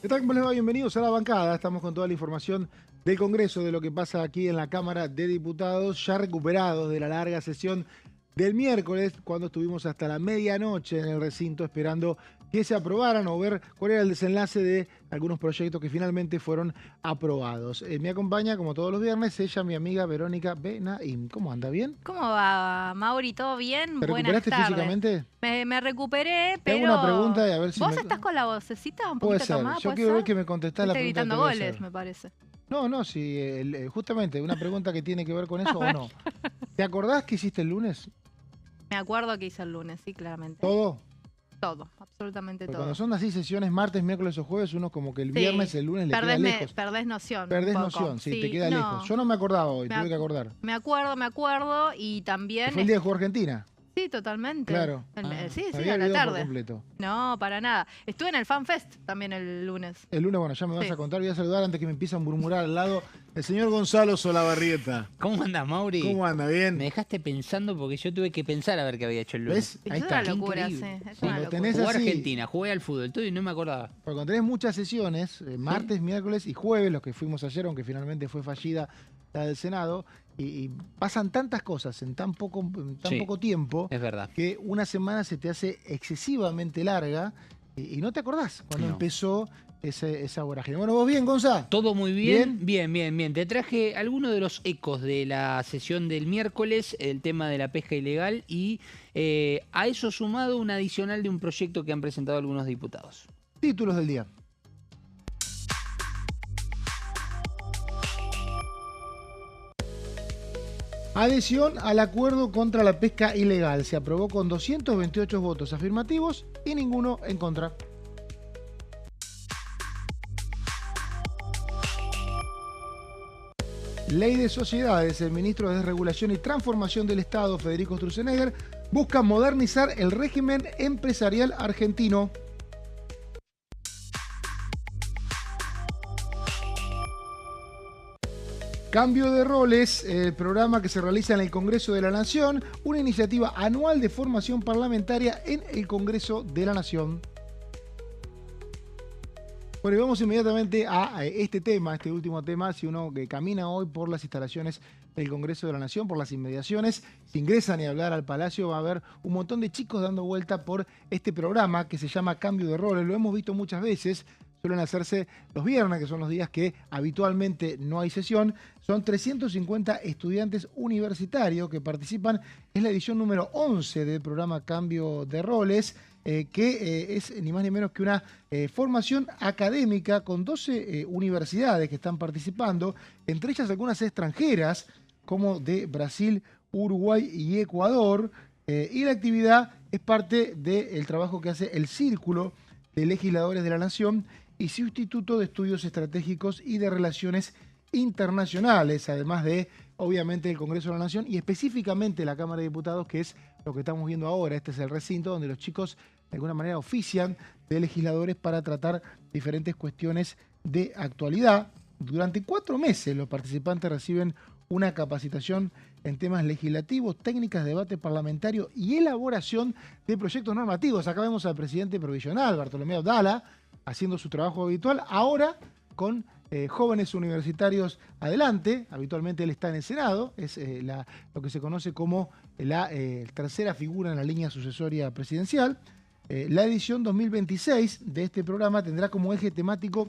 ¿Qué tal? ¿Cómo les va? Bienvenidos a La Bancada. Estamos con toda la información del Congreso, de lo que pasa aquí en la Cámara de Diputados, ya recuperados de la larga sesión del miércoles, cuando estuvimos hasta la medianoche en el recinto esperando que se aprobaran o ver cuál era el desenlace de algunos proyectos que finalmente fueron aprobados. Me acompaña, como todos los viernes, ella, mi amiga Verónica Benaim. ¿Cómo anda? ¿Bien? ¿Cómo va, Mauri? ¿Todo bien? ¿Te Buenas recuperaste tardes. físicamente? Me recuperé, Te hago pero... una pregunta y a ver si ¿Vos estás con la vocecita un Puede poquito ser. tomada? Yo ¿Puede quiero ver ser? que me contestás la Estoy pregunta que te gritando voy a goles, hacer. me parece. No, sí, justamente una pregunta que tiene que ver con eso o no. ¿Te acordás que hiciste el lunes? Me acuerdo que hice el lunes, sí, claramente. ¿Todo? Todo, absolutamente Porque todo. cuando son así sesiones martes, miércoles o jueves, uno como que el viernes, el lunes le queda lejos. Perdés noción. Perdés un poco. noción, sí, te queda lejos. Yo no me acordaba hoy, tuve que acordar. Me acuerdo y también... Que fue el día de jugar Argentina. Sí, totalmente. Claro. Sí, me sí, había a la olvidado por tarde. completo. No, para nada. Estuve en el Fan Fest también el lunes. El lunes, bueno, ya me vas a contar. Voy a saludar antes que me empiece a murmurar al lado el señor Gonzalo Solabarrieta. ¿Cómo andás, Mauri? ¿Cómo anda? ¿Bien? Me dejaste pensando porque yo tuve que pensar a ver qué había hecho el lunes. ¿Ves? Ahí está. Es una locura, Increíble. sí. Es una locura. Tenés Jugué a así, Argentina, jugué al fútbol, todo y no me acordaba. porque cuando tenés muchas sesiones, martes, miércoles y jueves, los que fuimos ayer, aunque finalmente fue fallida la del Senado, y pasan tantas cosas en tan poco tiempo, Es verdad. que una semana se te hace excesivamente larga y no te acordás cuando empezó esa vorágine. Bueno, ¿vos bien, Gonza? Todo muy bien. Bien. Te traje algunos de los ecos de la sesión del miércoles, el tema de la pesca ilegal y a eso sumado un adicional de un proyecto que han presentado algunos diputados. Títulos del día. Adhesión al acuerdo contra la pesca ilegal. Se aprobó con 228 votos afirmativos y ninguno en contra. Ley de Sociedades. El ministro de Desregulación y Transformación del Estado, Federico Sturzenegger, busca modernizar el régimen empresarial argentino. Cambio de roles, el programa que se realiza en el Congreso de la Nación, una iniciativa anual de formación parlamentaria en el Congreso de la Nación. Bueno, y vamos inmediatamente a este tema, este último tema. Si uno que camina hoy por las instalaciones del Congreso de la Nación, por las inmediaciones, si ingresan y hablar al Palacio, va a haber un montón de chicos dando vuelta por este programa que se llama Cambio de Roles. Lo hemos visto muchas veces. Suelen hacerse los viernes, que son los días que habitualmente no hay sesión. Son 350 estudiantes universitarios que participan. Es la edición número 11 del programa Cambio de Roles, que es ni más ni menos que una formación académica con 12 universidades que están participando, entre ellas algunas extranjeras, como de Brasil, Uruguay y Ecuador. Y la actividad es parte del trabajo que hace el Círculo de Legisladores de la Nación y su Instituto de Estudios Estratégicos y de Relaciones Internacionales, además de, obviamente, el Congreso de la Nación y específicamente la Cámara de Diputados, que es lo que estamos viendo ahora. Este es el recinto donde los chicos, de alguna manera, ofician de legisladores para tratar diferentes cuestiones de actualidad. Durante 4 meses los participantes reciben una capacitación en temas legislativos, técnicas de debate parlamentario y elaboración de proyectos normativos. Acá vemos al presidente provisional, Bartolomé Abdala, haciendo su trabajo habitual, ahora con jóvenes universitarios adelante. Habitualmente él está en el Senado, es lo que se conoce como la tercera figura en la línea sucesoria presidencial. La edición 2026 de este programa tendrá como eje temático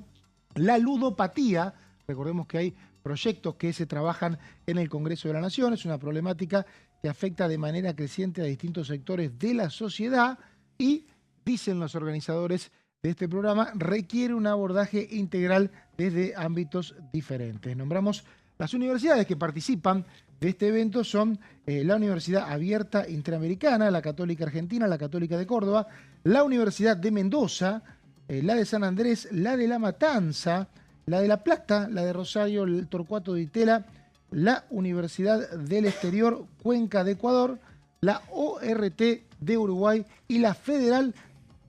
la ludopatía. Recordemos que hay proyectos que se trabajan en el Congreso de la Nación. Es una problemática que afecta de manera creciente a distintos sectores de la sociedad y, dicen los organizadores de este programa, requiere un abordaje integral desde ámbitos diferentes. Nombramos las universidades que participan de este evento. Son la Universidad Abierta Interamericana, la Católica Argentina, la Católica de Córdoba, la Universidad de Mendoza, la de San Andrés, la de La Matanza, la de La Plata, la de Rosario, el Torcuato de Itela, la Universidad del Exterior, Cuenca de Ecuador, la ORT de Uruguay y la Federal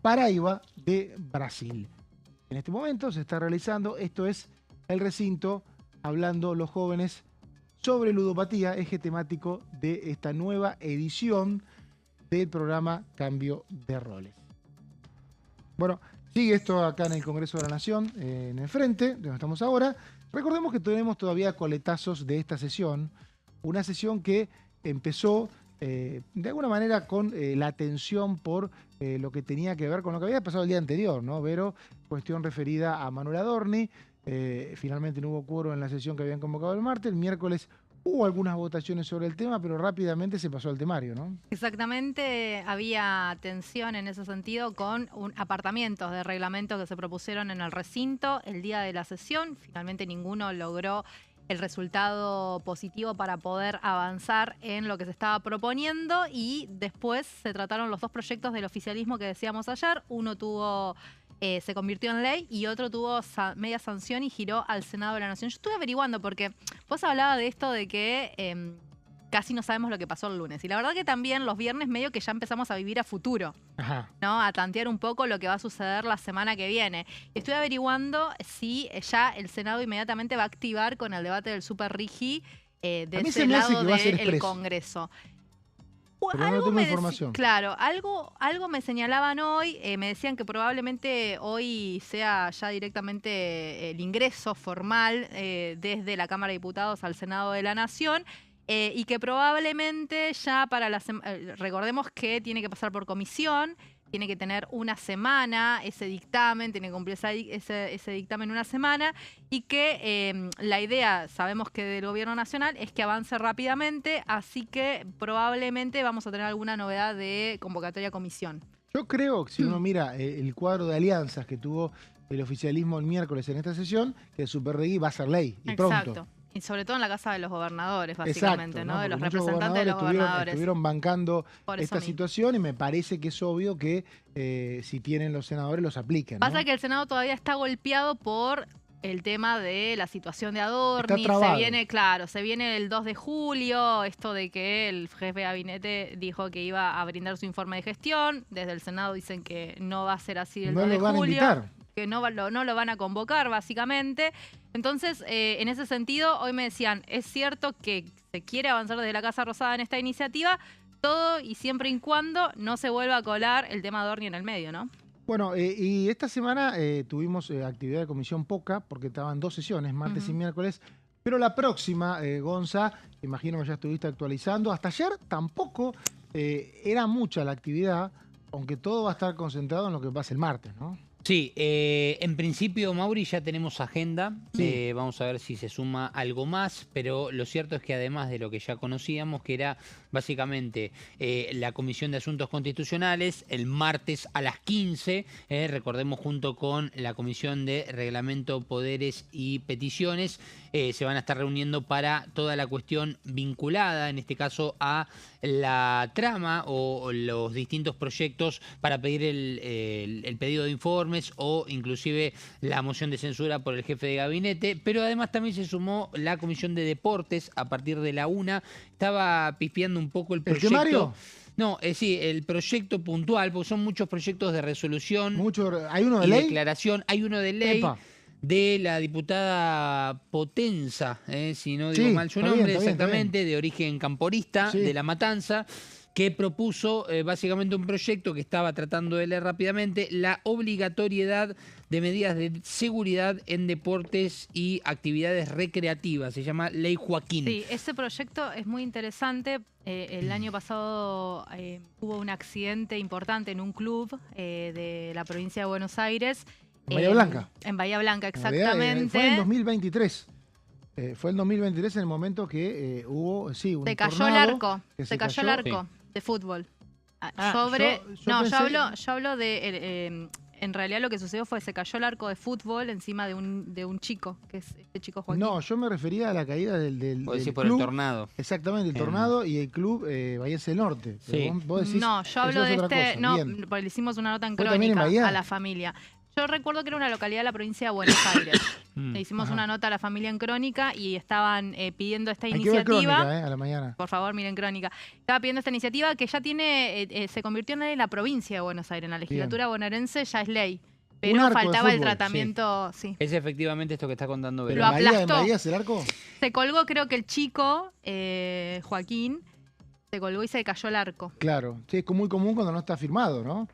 Paraíba de Brasil. En este momento se está realizando, esto es el recinto, hablando los jóvenes sobre ludopatía, eje temático de esta nueva edición del programa Cambio de Roles. Bueno, Sigue esto acá en el Congreso de la Nación, en el frente, donde estamos ahora. Recordemos que tenemos todavía coletazos de esta sesión, una sesión que empezó de alguna manera con la tensión por lo que tenía que ver con lo que había pasado el día anterior, ¿no? Vero, cuestión referida a Manuel Adorni. Finalmente no hubo quórum en la sesión que habían convocado el martes. El miércoles hubo algunas votaciones sobre el tema, pero rápidamente se pasó al temario, ¿no? Exactamente, había tensión en ese sentido con apartamentos de reglamento que se propusieron en el recinto el día de la sesión. Finalmente ninguno logró el resultado positivo para poder avanzar en lo que se estaba proponiendo y después se trataron los dos proyectos del oficialismo que decíamos ayer. Uno se convirtió en ley y otro tuvo media sanción y giró al Senado de la Nación. Yo estuve averiguando porque vos hablabas de esto de que casi no sabemos lo que pasó el lunes. Y la verdad que también los viernes medio que ya empezamos a vivir a futuro, Ajá. ¿no? A tantear un poco lo que va a suceder la semana que viene. Estoy averiguando si ya el Senado inmediatamente va a activar con el debate del Super Rigi de ese lado del Congreso. Pero no tengo información. Claro, algo me señalaban hoy, me decían que probablemente hoy sea ya directamente el ingreso formal desde la Cámara de Diputados al Senado de la Nación y que probablemente ya para recordemos que tiene que pasar por comisión, tiene que tener una semana ese dictamen, tiene que cumplir ese dictamen una semana y que la idea, sabemos que del Gobierno Nacional, es que avance rápidamente, así que probablemente vamos a tener alguna novedad de convocatoria a comisión. Yo creo que si uno mira el cuadro de alianzas que tuvo el oficialismo el miércoles en esta sesión, que el Super Rigi va a ser ley y Exacto. pronto. Y sobre todo en la casa de los gobernadores, básicamente, Exacto, ¿no? De los Porque muchos representantes de los gobernadores. estuvieron bancando Por eso esta mismo. situación y me parece que es obvio que si tienen los senadores los apliquen, ¿no? Pasa que el Senado todavía está golpeado por el tema de la situación de Adorni. Está trabado. Se viene el 2 de julio, esto de que el jefe de gabinete dijo que iba a brindar su informe de gestión. Desde el Senado dicen que no va a ser así el 2 de No lo van a julio. invitar. Que no lo van a convocar, básicamente. Entonces, en ese sentido, hoy me decían, es cierto que se quiere avanzar desde la Casa Rosada en esta iniciativa, todo y siempre y cuando no se vuelva a colar el tema de Adorni en el medio, ¿no? Bueno, y esta semana tuvimos actividad de comisión poca, porque estaban dos sesiones, martes y miércoles, pero la próxima, Gonza, imagino que ya estuviste actualizando, hasta ayer tampoco era mucha la actividad, aunque todo va a estar concentrado en lo que pasa el martes, ¿no? Sí, en principio, Mauri, ya tenemos agenda. Sí. Vamos a ver si se suma algo más, pero lo cierto es que además de lo que ya conocíamos, que era básicamente la Comisión de Asuntos Constitucionales, el martes a las 15, recordemos junto con la Comisión de Reglamento, Poderes y Peticiones, se van a estar reuniendo para toda la cuestión vinculada, en este caso, a la trama o los distintos proyectos para pedir el pedido de informes o inclusive la moción de censura por el jefe de gabinete, pero además también se sumó la Comisión de Deportes a partir de la 1. Estaba pispeando un poco el proyecto. ¿El temario? No, sí, el proyecto puntual, porque son muchos proyectos de resolución. ¿Hay uno de y ley? Declaración. Hay uno de ley. Epa. De la diputada Potenza, si no digo Sí, mal su está nombre, bien, está bien, está exactamente, de origen camporista, Sí. de La Matanza, que propuso básicamente un proyecto que estaba tratando de leer rápidamente, la obligatoriedad de medidas de seguridad en deportes y actividades recreativas. Se llama Ley Joaquín. Sí, ese proyecto es muy interesante. El año pasado hubo un accidente importante en un club de la provincia de Buenos Aires. En Bahía Blanca. En Bahía Blanca, En realidad, exactamente. fue en 2023. Fue en 2023 en el momento que hubo, sí, un Se cayó el tornado arco. que Se cayó el arco de fútbol. Yo hablo de... en realidad lo que sucedió fue se cayó el arco de fútbol encima de un chico, que es este chico Joaquín. No, yo me refería a la caída del Puedo decir por club. el tornado. Exactamente, el tornado y el club Bahiense del Norte. Sí. Vos decís, No, yo hablo eso de es otra este... cosa. No, Bien. porque le hicimos una nota en ¿Fue también en crónica Bahía? a la familia. Yo recuerdo que era una localidad de la provincia de Buenos Aires. Le hicimos Ajá. una nota a la familia en crónica y estaban pidiendo esta Hay que ver iniciativa. crónica, a la mañana. Por favor, miren crónica. Estaba pidiendo esta iniciativa que ya tiene, se convirtió en ley en la provincia de Buenos Aires. En la legislatura bonaerense ya es ley. Pero arco de faltaba el fútbol, tratamiento, sí. Es efectivamente esto que está contando Pero Vero. Lo en Bahía, aplastó. ¿en Bahía es el arco? Se colgó, creo que el chico, Joaquín, se colgó y se cayó el arco. Claro. Sí, es muy común cuando no está firmado, ¿no?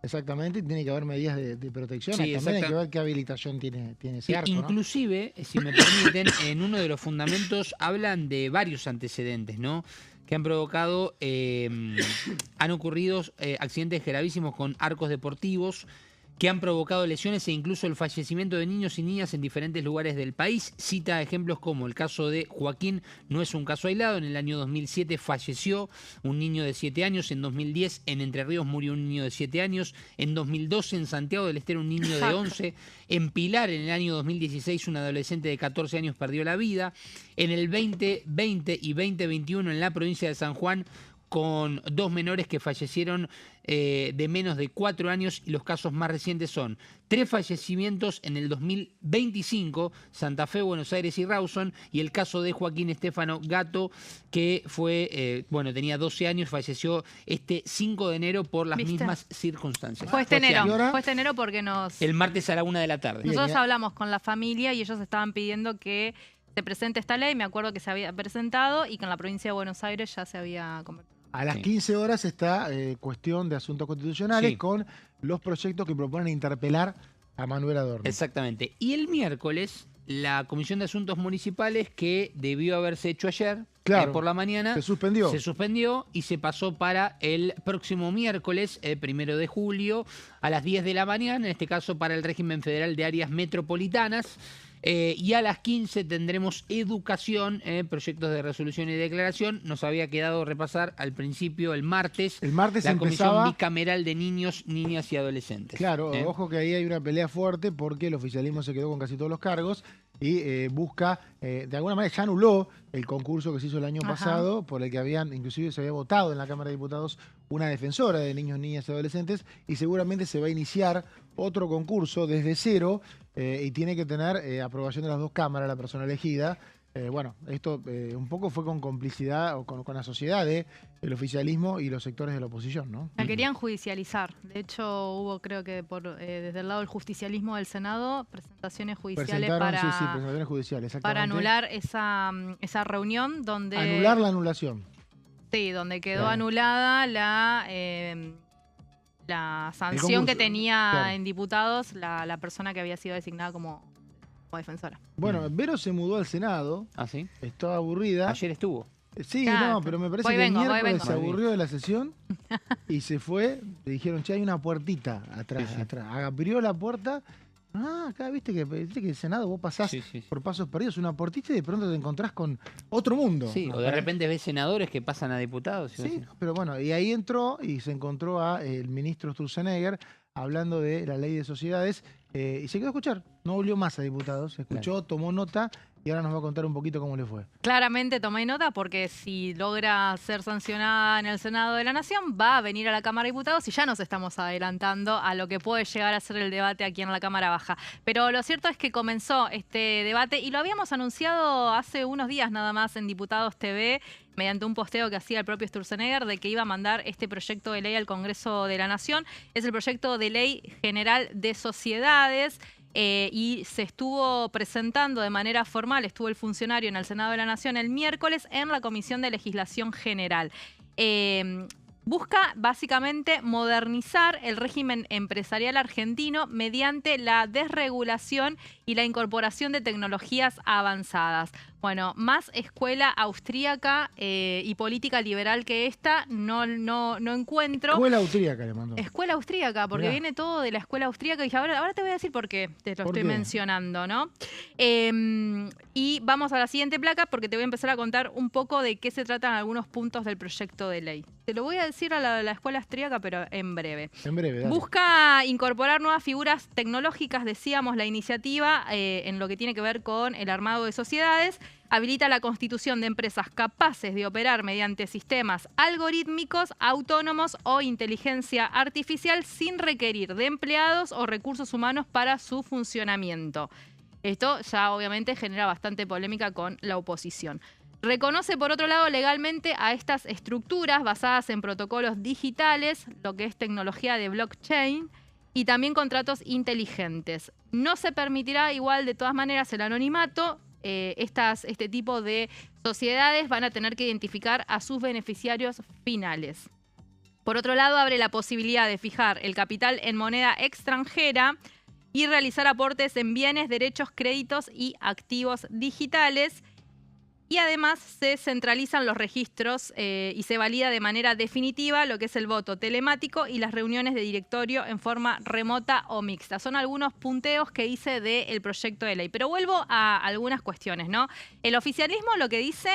Exactamente, tiene que haber medidas de protección. Sí, También hay que ver qué habilitación tiene ese arco, ¿no? Inclusive, si me permiten, en uno de los fundamentos hablan de varios antecedentes, ¿no? Que han provocado, han ocurrido accidentes gravísimos con arcos deportivos, que han provocado lesiones e incluso el fallecimiento de niños y niñas en diferentes lugares del país. Cita ejemplos como el caso de Joaquín, no es un caso aislado, en el año 2007 falleció un niño de 7 años, en 2010 en Entre Ríos murió un niño de 7 años, en 2012 en Santiago del Estero un niño de 11, en Pilar en el año 2016 un adolescente de 14 años perdió la vida, en el 2020 y 2021 en la provincia de San Juan, con 2 menores que fallecieron de menos de 4 años, y los casos más recientes son 3 fallecimientos en el 2025, Santa Fe, Buenos Aires y Rawson, y el caso de Joaquín Estefano Gato, que fue, tenía 12 años, falleció este 5 de enero por las mismas circunstancias. Fue este enero porque el martes a la 1 de la tarde. Nosotros hablamos con la familia y ellos estaban pidiendo que se presente esta ley. Me acuerdo que se había presentado y que en la provincia de Buenos Aires ya se había convertido. A las 15 horas está cuestión de asuntos constitucionales con los proyectos que proponen interpelar a Manuel Adorno. Exactamente. Y el miércoles, la Comisión de Asuntos Municipales, que debió haberse hecho ayer, por la mañana, se suspendió y se pasó para el próximo miércoles, 1 de julio, a las 10 de la mañana, en este caso para el régimen federal de áreas metropolitanas. Y a las 15 tendremos educación, proyectos de resolución y declaración. Nos había quedado repasar al principio el martes la Comisión Bicameral de Niños, Niñas y Adolescentes. Claro, ojo que ahí hay una pelea fuerte porque el oficialismo se quedó con casi todos los cargos y busca, de alguna manera ya anuló el concurso que se hizo el año pasado, por el que inclusive se había votado en la Cámara de Diputados una defensora de niños, niñas y adolescentes, y seguramente se va a iniciar otro concurso desde cero y tiene que tener aprobación de las 2 cámaras, la persona elegida. Esto un poco fue con complicidad o con la sociedad del oficialismo y los sectores de la oposición, ¿no? La querían judicializar. De hecho, hubo, creo que desde el lado del justicialismo del Senado, presentaciones judiciales presentaciones judiciales, para anular esa reunión donde... Anular la anulación. Sí, donde quedó anulada la sanción que tenía en diputados la persona que había sido designada como defensora. Bueno, Vero se mudó al Senado. ¿Ah, sí? Estaba aburrida. Ayer estuvo. Sí, no, pero me parece que el miércoles se aburrió de la sesión y se fue. Le dijeron, che, hay una puertita atrás. Abrió la puerta. Acá viste que el Senado vos pasás por pasos perdidos, una puertita, y de pronto te encontrás con otro mundo. Sí, o de repente ves senadores que pasan a diputados. Sí, pero bueno, y ahí entró y se encontró a el ministro Sturzenegger hablando de la ley de sociedades y se quedó a escuchar. No volvió más a diputados, escuchó, tomó nota y ahora nos va a contar un poquito cómo le fue. Claramente tomé nota porque si logra ser sancionada en el Senado de la Nación, va a venir a la Cámara de Diputados y ya nos estamos adelantando a lo que puede llegar a ser el debate aquí en la Cámara Baja. Pero lo cierto es que comenzó este debate y lo habíamos anunciado hace unos días nada más en Diputados TV, mediante un posteo que hacía el propio Sturzenegger de que iba a mandar este proyecto de ley al Congreso de la Nación. Es el proyecto de ley general de sociedades. Y se estuvo presentando de manera formal, estuvo el funcionario en el Senado de la Nación el miércoles en la Comisión de Legislación General. Busca básicamente modernizar el régimen empresarial argentino mediante la desregulación y la incorporación de tecnologías avanzadas. Bueno, más escuela austríaca y política liberal que esta no encuentro. Escuela austríaca le mandó. Escuela austríaca, porque viene todo de la escuela austríaca. Y dije, ahora te voy a decir por qué te lo estoy mencionando, ¿no? Y vamos a la siguiente placa porque te voy a empezar a contar un poco de qué se tratan algunos puntos del proyecto de ley. Te lo voy a decir a la escuela austríaca, pero en breve. En breve, dale. Busca incorporar nuevas figuras tecnológicas, decíamos, la iniciativa en lo que tiene que ver con el armado de sociedades. Habilita la constitución de empresas capaces de operar mediante sistemas algorítmicos, autónomos o inteligencia artificial sin requerir de empleados o recursos humanos para su funcionamiento. Esto ya obviamente genera bastante polémica con la oposición. Reconoce, por otro lado, legalmente a estas estructuras basadas en protocolos digitales, lo que es tecnología de blockchain, y también contratos inteligentes. No se permitirá igual, de todas maneras, el anonimato. Este tipo de sociedades van a tener que identificar a sus beneficiarios finales. Por otro lado, abre la posibilidad de fijar el capital en moneda extranjera y realizar aportes en bienes, derechos, créditos y activos digitales. Y además se centralizan los registros y se valida de manera definitiva lo que es el voto telemático y las reuniones de directorio en forma remota o mixta. Son algunos punteos que hice del proyecto de ley. Pero vuelvo a algunas cuestiones, ¿no? El oficialismo lo que dice,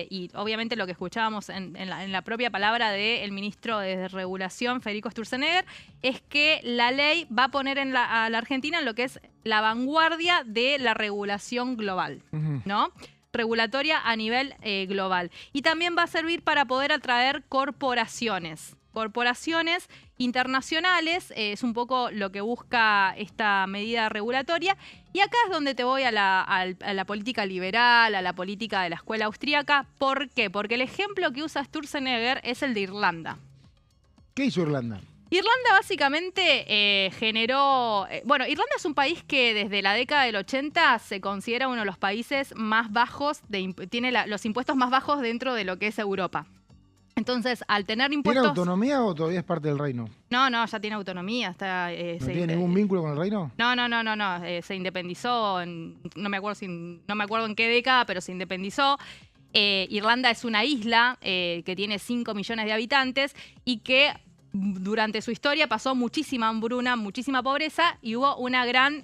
y obviamente lo que escuchábamos en la propia palabra del ministro de Regulación, Federico Sturzenegger, es que la ley va a poner a la Argentina en lo que es la vanguardia de la regulación global, ¿no? Regulatoria a nivel global. Y también va a servir para poder atraer corporaciones internacionales, es un poco lo que busca esta medida regulatoria. Y acá es donde te voy a la política liberal, a la política de la escuela austríaca. ¿Por qué? Porque el ejemplo que usa Sturzenegger es el de Irlanda. ¿Qué hizo Irlanda? Irlanda básicamente generó... bueno, Irlanda es un país que desde la década del 80 se considera uno de los países más bajos, tiene los impuestos más bajos dentro de lo que es Europa. Entonces, al tener impuestos... ¿Tiene autonomía o todavía es parte del reino? No, ya tiene autonomía. ¿No tiene ningún vínculo con el reino? No. Se independizó, no me acuerdo en qué década, pero se independizó. Irlanda es una isla que tiene 5 millones de habitantes y que... durante su historia pasó muchísima hambruna, muchísima pobreza y hubo una gran,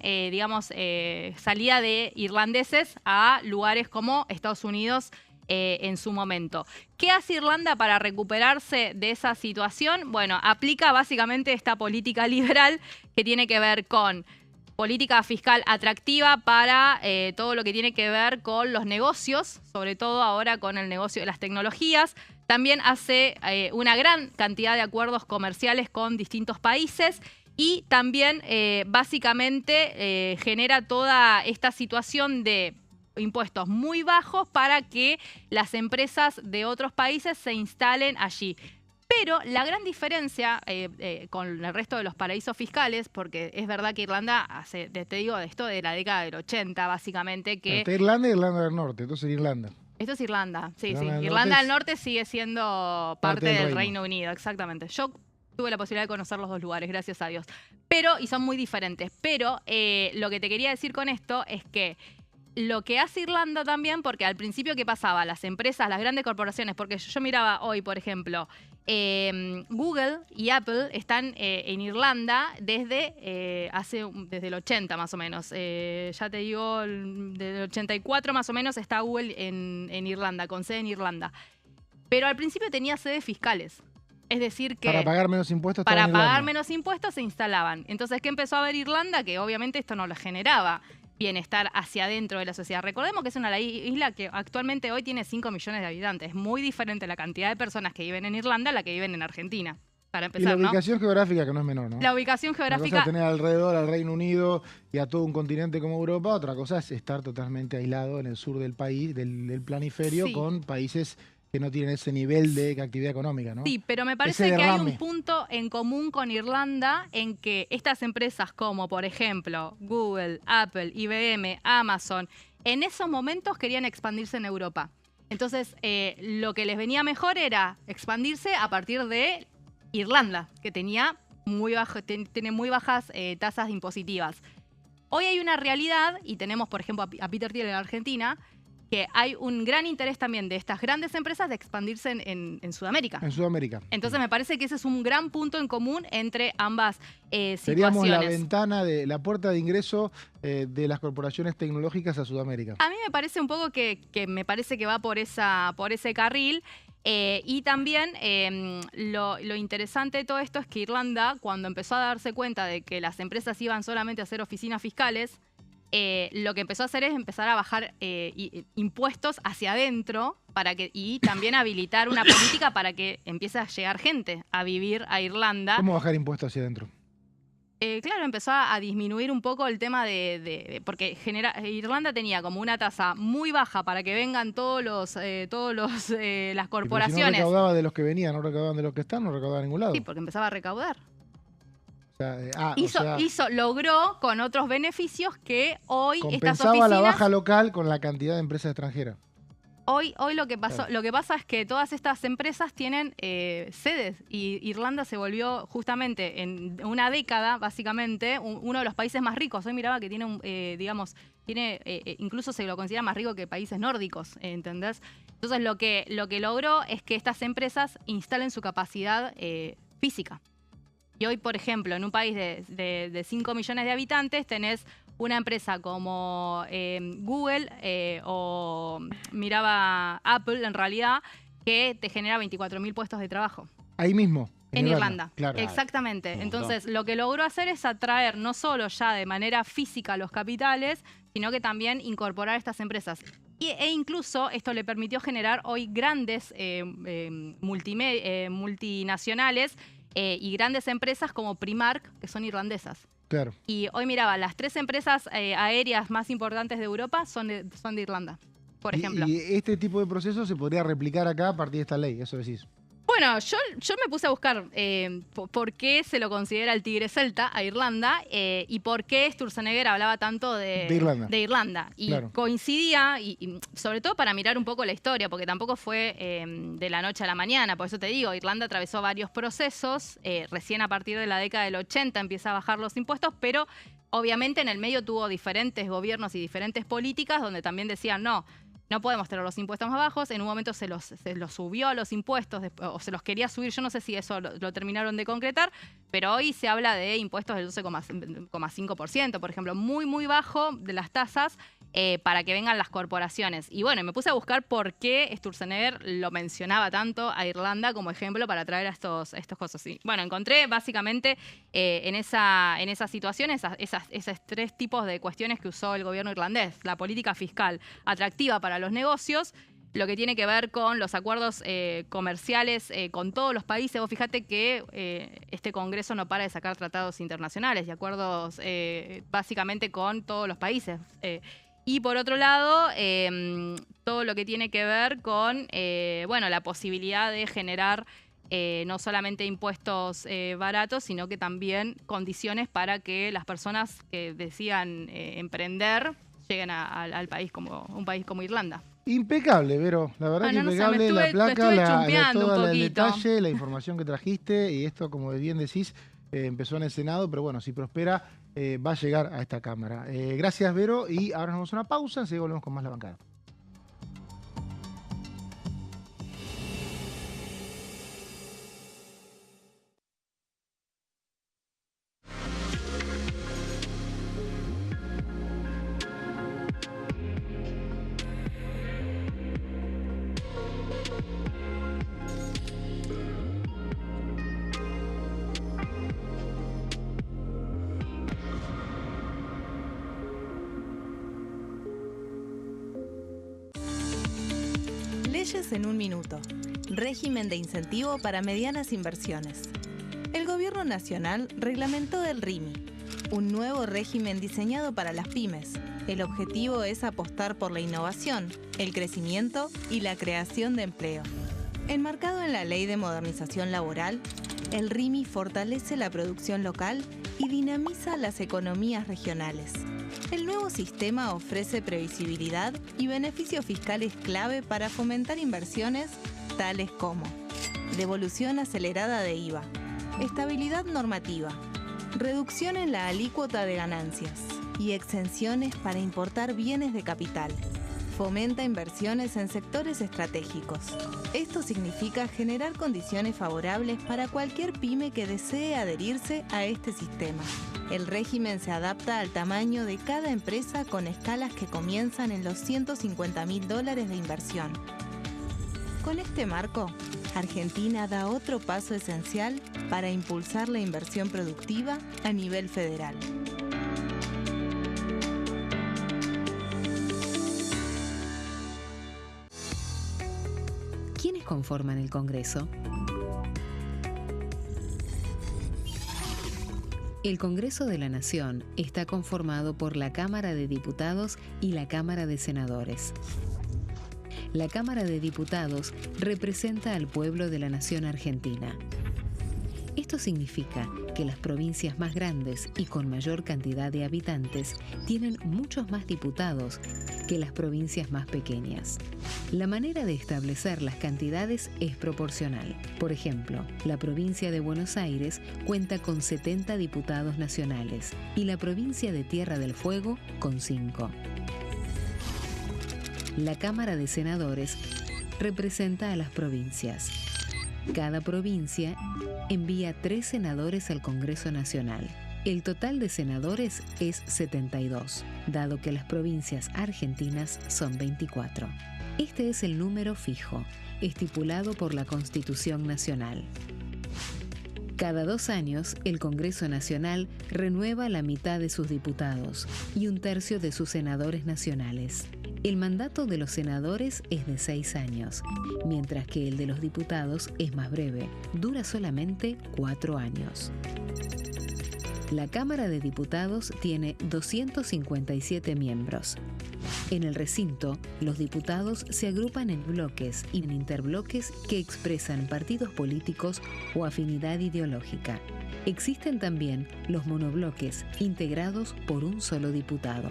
salida de irlandeses a lugares como Estados Unidos en su momento. ¿Qué hace Irlanda para recuperarse de esa situación? Bueno, aplica básicamente esta política liberal que tiene que ver con política fiscal atractiva para todo lo que tiene que ver con los negocios, sobre todo ahora con el negocio de las tecnologías. También hace una gran cantidad de acuerdos comerciales con distintos países y también básicamente genera toda esta situación de impuestos muy bajos para que las empresas de otros países se instalen allí. Pero la gran diferencia con el resto de los paraísos fiscales, porque es verdad que Irlanda hace, te digo, de esto de la década del 80, básicamente, que... Está Irlanda y Irlanda del Norte, entonces Irlanda. Esto es Irlanda, sí. Irlanda Irlanda del Norte sigue siendo parte del Reino Unido, exactamente. Yo tuve la posibilidad de conocer los dos lugares, gracias a Dios. Y son muy diferentes. Pero lo que te quería decir con esto es que lo que hace Irlanda también, porque al principio, ¿qué pasaba? Las empresas, las grandes corporaciones, porque yo miraba hoy, por ejemplo, Google y Apple están en Irlanda desde el 80 más o menos. Ya te digo, desde el 84 más o menos está Google en Irlanda, con sede en Irlanda. Pero al principio tenía sedes fiscales. Es decir que... Para pagar menos impuestos. Para pagar menos impuestos se instalaban. Entonces, ¿qué empezó a ver Irlanda? Que obviamente esto no lo generaba bienestar hacia adentro de la sociedad. Recordemos que es una isla que actualmente hoy tiene 5 millones de habitantes. Es muy diferente la cantidad de personas que viven en Irlanda a la que viven en Argentina. Para empezar, y la ubicación geográfica, que no es menor, ¿no? La ubicación geográfica... Una cosa es tener alrededor al Reino Unido y a todo un continente como Europa. Otra cosa es estar totalmente aislado en el sur del país, del planiferio, con países que no tienen ese nivel de actividad económica, ¿no? Sí, pero me parece que hay un punto en común con Irlanda en que estas empresas como, por ejemplo, Google, Apple, IBM, Amazon, en esos momentos querían expandirse en Europa. Entonces, lo que les venía mejor era expandirse a partir de Irlanda, que tiene muy bajas tasas impositivas. Hoy hay una realidad, y tenemos, por ejemplo, a Peter Thiel en Argentina, que hay un gran interés también de estas grandes empresas de expandirse en Sudamérica. En Sudamérica. Entonces me parece que ese es un gran punto en común entre ambas situaciones. Seríamos la ventana, la puerta de ingreso de las corporaciones tecnológicas a Sudamérica. A mí me parece un poco que me parece que va por ese carril. Y también lo interesante de todo esto es que Irlanda, cuando empezó a darse cuenta de que las empresas iban solamente a hacer oficinas fiscales, lo que empezó a hacer es empezar a bajar impuestos hacia adentro y también habilitar una política para que empiece a llegar gente a vivir a Irlanda. ¿Cómo bajar impuestos hacia adentro? Claro, empezó a disminuir un poco el tema porque Irlanda tenía como una tasa muy baja para que vengan las corporaciones. Si no recaudaba de los que venían, no recaudaban de los que están, no recaudaban en ningún lado. Sí, porque empezaba a recaudar. O sea, logró con otros beneficios que hoy estas oficinas... compensaba la baja local con la cantidad de empresas extranjeras. Hoy lo que pasó, lo que pasa es que todas estas empresas tienen sedes y Irlanda se volvió justamente en una década, básicamente, uno de los países más ricos. Hoy miraba que tiene, incluso se lo considera más rico que países nórdicos, ¿entendés? Entonces lo que logró es que estas empresas instalen su capacidad física. Y hoy, por ejemplo, en un país de 5 millones de habitantes tenés una empresa como Google o miraba Apple, en realidad, que te genera 24.000 puestos de trabajo. Ahí mismo. En Irlanda. Claro. Exactamente. Entonces, lo que logró hacer es atraer no solo ya de manera física los capitales, sino que también incorporar estas empresas. E incluso esto le permitió generar hoy grandes multinacionales y grandes empresas como Primark, que son irlandesas. Claro. Y hoy miraba, las 3 empresas aéreas más importantes de Europa son de Irlanda, por ejemplo. Y este tipo de proceso se podría replicar acá a partir de esta ley, eso decís. Bueno, yo me puse a buscar por qué se lo considera el tigre celta a Irlanda y por qué Sturzenegger hablaba tanto de Irlanda. Y claro, coincidía, y sobre todo para mirar un poco la historia, porque tampoco fue de la noche a la mañana. Por eso te digo, Irlanda atravesó varios procesos. Recién a partir de la década del 80 empieza a bajar los impuestos, pero obviamente en el medio tuvo diferentes gobiernos y diferentes políticas donde también decían no podemos tener los impuestos más bajos. En un momento se los subió a los impuestos, o se los quería subir. Yo no sé si eso lo terminaron de concretar, pero hoy se habla de impuestos del 12,5%, por ejemplo, muy, muy bajo de las tasas para que vengan las corporaciones. Y bueno, me puse a buscar por qué Sturzenegger lo mencionaba tanto a Irlanda como ejemplo para traer a estos cosas. Y bueno, encontré básicamente en esa situación esos 3 tipos de cuestiones que usó el gobierno irlandés. La política fiscal atractiva para los negocios, lo que tiene que ver con los acuerdos comerciales con todos los países. Vos fíjate que este Congreso no para de sacar tratados internacionales y acuerdos básicamente con todos los países. Y por otro lado, todo lo que tiene que ver con la posibilidad de generar no solamente impuestos baratos, sino que también condiciones para que las personas que decidan emprender lleguen al país como un país como Irlanda. Impecable, Vero. La verdad que impecable la placa, todo el detalle, la información que trajiste. Y esto, como bien decís, empezó en el Senado, pero bueno, si prospera, va a llegar a esta Cámara. Gracias, Vero. Y ahora nos vamos a una pausa, así volvemos con más La Bancada. Leyes en un minuto. Régimen de incentivo para medianas inversiones. El Gobierno Nacional reglamentó el RIMI, un nuevo régimen diseñado para las pymes. El objetivo es apostar por la innovación, el crecimiento y la creación de empleo. Enmarcado en la Ley de Modernización Laboral, el RIMI fortalece la producción local y dinamiza las economías regionales. El nuevo sistema ofrece previsibilidad y beneficios fiscales clave para fomentar inversiones tales como devolución acelerada de IVA, estabilidad normativa, reducción en la alícuota de ganancias y exenciones para importar bienes de capital. Fomenta inversiones en sectores estratégicos. Esto significa generar condiciones favorables para cualquier pyme que desee adherirse a este sistema. El régimen se adapta al tamaño de cada empresa con escalas que comienzan en los $150.000 de inversión. Con este marco, Argentina da otro paso esencial para impulsar la inversión productiva a nivel federal. ¿Quiénes conforman el Congreso? El Congreso de la Nación está conformado por la Cámara de Diputados y la Cámara de Senadores. La Cámara de Diputados representa al pueblo de la nación argentina. Esto significa que las provincias más grandes y con mayor cantidad de habitantes tienen muchos más diputados que las provincias más pequeñas. La manera de establecer las cantidades es proporcional. Por ejemplo, la provincia de Buenos Aires cuenta con 70 diputados nacionales y la provincia de Tierra del Fuego con 5. La Cámara de Senadores representa a las provincias. Cada provincia envía 3 senadores al Congreso Nacional. El total de senadores es 72, dado que las provincias argentinas son 24. Este es el número fijo, estipulado por la Constitución Nacional. Cada 2 años, el Congreso Nacional renueva la mitad de sus diputados y 1/3 de sus senadores nacionales. El mandato de los senadores es de 6 años, mientras que el de los diputados es más breve, dura solamente 4 años. La Cámara de Diputados tiene 257 miembros. En el recinto, los diputados se agrupan en bloques y en interbloques que expresan partidos políticos o afinidad ideológica. Existen también los monobloques, integrados por un solo diputado.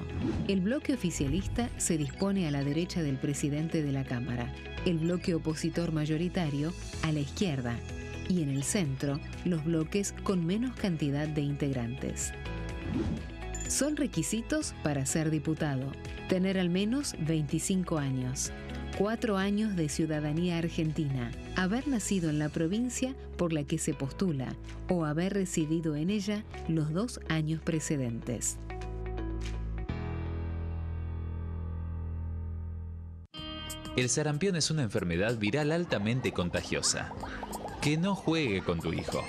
El bloque oficialista se dispone a la derecha del presidente de la Cámara, el bloque opositor mayoritario a la izquierda, y en el centro, los bloques con menos cantidad de integrantes. Son requisitos para ser diputado: tener al menos 25 años, 4 años de ciudadanía argentina, haber nacido en la provincia por la que se postula o haber residido en ella los 2 años precedentes. El sarampión es una enfermedad viral altamente contagiosa. Que no juegue con tu hijo.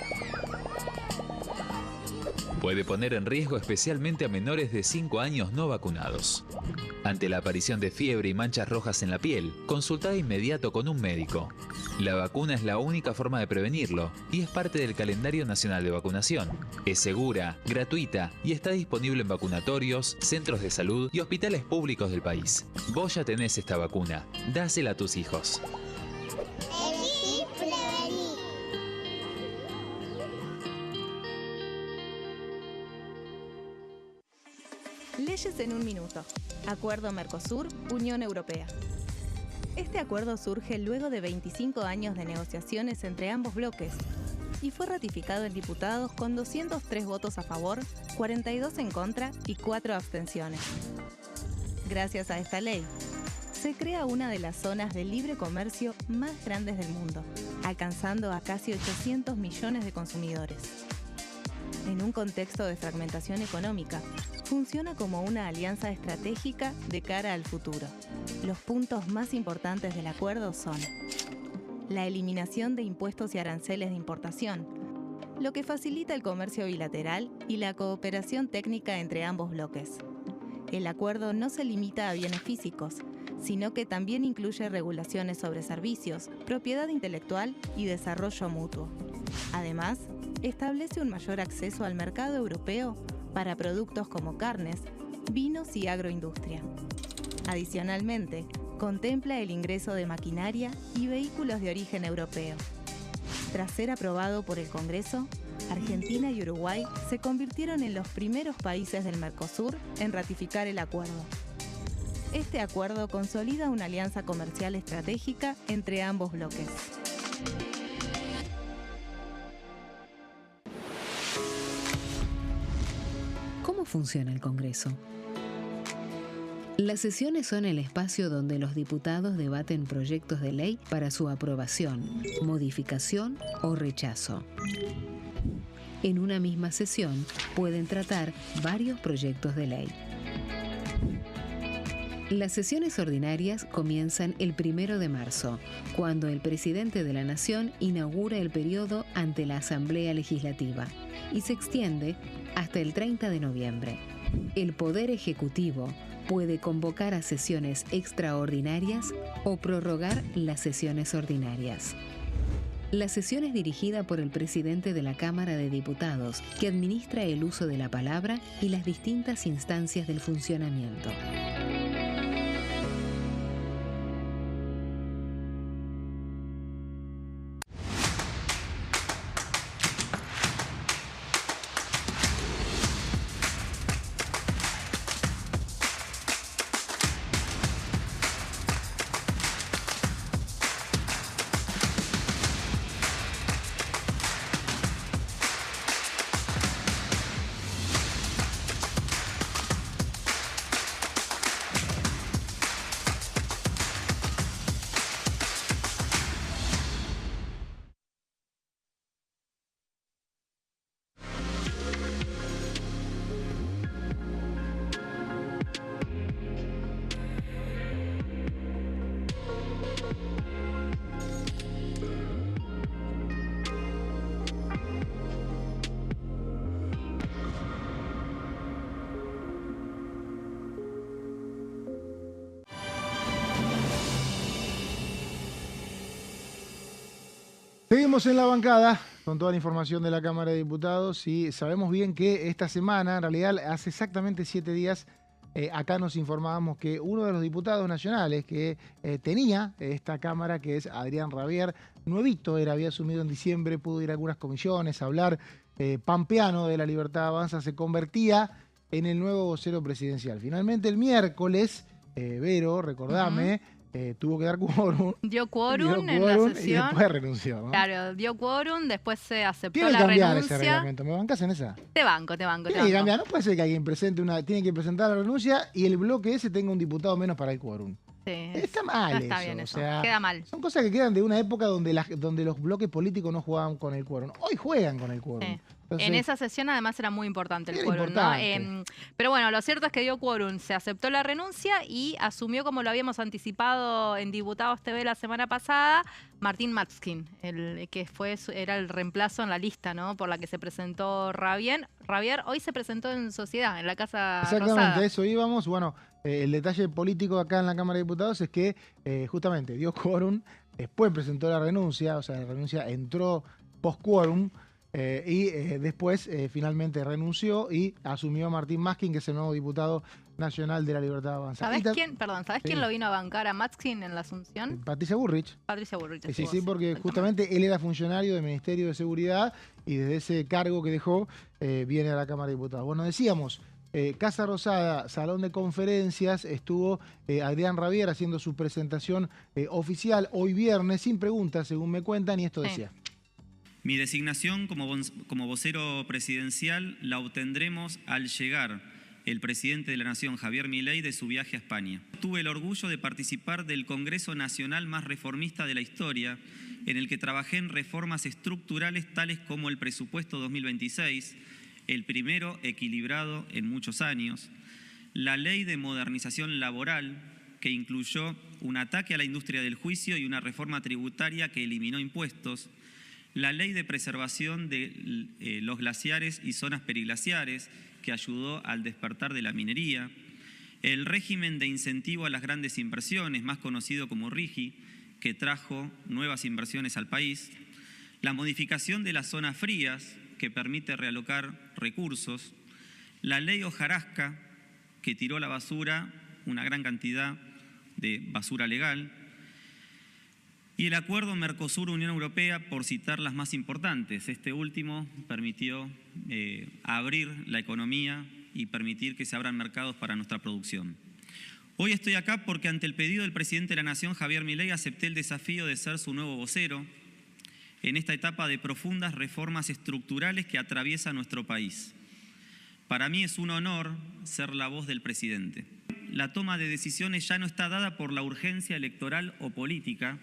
Puede poner en riesgo especialmente a menores de 5 años no vacunados. Ante la aparición de fiebre y manchas rojas en la piel, consulta de inmediato con un médico. La vacuna es la única forma de prevenirlo y es parte del calendario nacional de vacunación. Es segura, gratuita y está disponible en vacunatorios, centros de salud y hospitales públicos del país. Vos ya tenés esta vacuna. Dásela a tus hijos. Leyes en un minuto. Acuerdo Mercosur-Unión Europea. Este acuerdo surge luego de 25 años de negociaciones entre ambos bloques y fue ratificado en diputados con 203 votos a favor, 42 en contra y 4 abstenciones. Gracias a esta ley, se crea una de las zonas de libre comercio más grandes del mundo, alcanzando a casi 800 millones de consumidores. En un contexto de fragmentación económica, funciona como una alianza estratégica de cara al futuro. Los puntos más importantes del acuerdo son: la eliminación de impuestos y aranceles de importación, lo que facilita el comercio bilateral y la cooperación técnica entre ambos bloques. El acuerdo no se limita a bienes físicos, sino que también incluye regulaciones sobre servicios, propiedad intelectual y desarrollo mutuo. Además, establece un mayor acceso al mercado europeo para productos como carnes, vinos y agroindustria. Adicionalmente, contempla el ingreso de maquinaria y vehículos de origen europeo. Tras ser aprobado por el Congreso, Argentina y Uruguay se convirtieron en los primeros países del Mercosur en ratificar el acuerdo. Este acuerdo consolida una alianza comercial estratégica entre ambos bloques. ¿Cómo funciona el Congreso? Las sesiones son el espacio donde los diputados debaten proyectos de ley para su aprobación, modificación o rechazo. En una misma sesión pueden tratar varios proyectos de ley. Las sesiones ordinarias comienzan el 1 de marzo, cuando el presidente de la Nación inaugura el periodo ante la Asamblea Legislativa y se extiende hasta el 30 de noviembre. El Poder Ejecutivo puede convocar a sesiones extraordinarias o prorrogar las sesiones ordinarias. La sesión es dirigida por el presidente de la Cámara de Diputados, que administra el uso de la palabra y las distintas instancias del funcionamiento. Seguimos en la bancada con toda la información de la Cámara de Diputados y sabemos bien que esta semana, en realidad hace exactamente 7 días, acá nos informábamos que uno de los diputados nacionales que tenía esta Cámara, que es Adrián Rabier, nuevito, había asumido en diciembre, pudo ir a algunas comisiones, hablar, pampeano de La Libertad Avanza, se convertía en el nuevo vocero presidencial. Finalmente el miércoles, Vero, recordame, tuvo que dar quórum. Dio quórum en la sesión. Y después renunció, ¿no? Claro, dio quórum, después se aceptó Tiene que la cambiar renuncia. ese reglamento. ¿Me bancás en esa? Te banco. Tiene que cambiar. No puede ser que alguien presente tiene que presentar la renuncia y el bloque ese tenga un diputado menos para el quórum. Sí, Está mal no está eso. bien O eso. sea, Queda mal. son cosas que quedan de una época donde los bloques políticos no jugaban con el quórum. Hoy juegan con el quórum. Sí. Entonces, En esa sesión además era muy importante el Era quórum, importante. ¿no? Pero bueno, lo cierto es que dio quórum, se aceptó la renuncia y asumió, como lo habíamos anticipado en Diputados TV la semana pasada, Martín Matzkin, era el reemplazo en la lista, ¿no? Por la que se presentó Rabier. Hoy se presentó en Sociedad, en la Casa exactamente, Rosada. eso íbamos. Bueno, el detalle político acá en la Cámara de Diputados es que justamente dio quórum, después presentó la renuncia, o sea, la renuncia entró post-quórum, y después finalmente renunció y asumió a Martín Matzkin, que es el nuevo diputado nacional de La Libertad Avanza. ¿Sabés quién lo vino a bancar a Matzkin en la Asunción? Patricia Bullrich. Patricia Bullrich. Sí, porque justamente él era funcionario del Ministerio de Seguridad y desde ese cargo que dejó viene a la Cámara de Diputados. Bueno, decíamos, Casa Rosada, Salón de Conferencias, estuvo Adrián Rabier haciendo su presentación oficial hoy viernes, sin preguntas, según me cuentan, y esto decía. Mi designación como vocero presidencial la obtendremos al llegar el presidente de la Nación, Javier Milei, de su viaje a España. Tuve el orgullo de participar del Congreso Nacional más reformista de la historia, en el que trabajé en reformas estructurales tales como el presupuesto 2026, el primero equilibrado en muchos años, la ley de modernización laboral, que incluyó un ataque a la industria del juicio y una reforma tributaria que eliminó impuestos, la ley de preservación de los glaciares y zonas periglaciares, que ayudó al despertar de la minería, el régimen de incentivo a las grandes inversiones, más conocido como RIGI, que trajo nuevas inversiones al país, la modificación de las zonas frías, que permite realocar recursos, la ley hojarasca, que tiró a la basura una gran cantidad de basura legal, y el acuerdo Mercosur-Unión Europea, por citar las más importantes. Este último permitió abrir la economía y permitir que se abran mercados para nuestra producción. Hoy estoy acá porque ante el pedido del presidente de la Nación, Javier Milei, acepté el desafío de ser su nuevo vocero en esta etapa de profundas reformas estructurales que atraviesa nuestro país. Para mí es un honor ser la voz del presidente. La toma de decisiones ya no está dada por la urgencia electoral o política,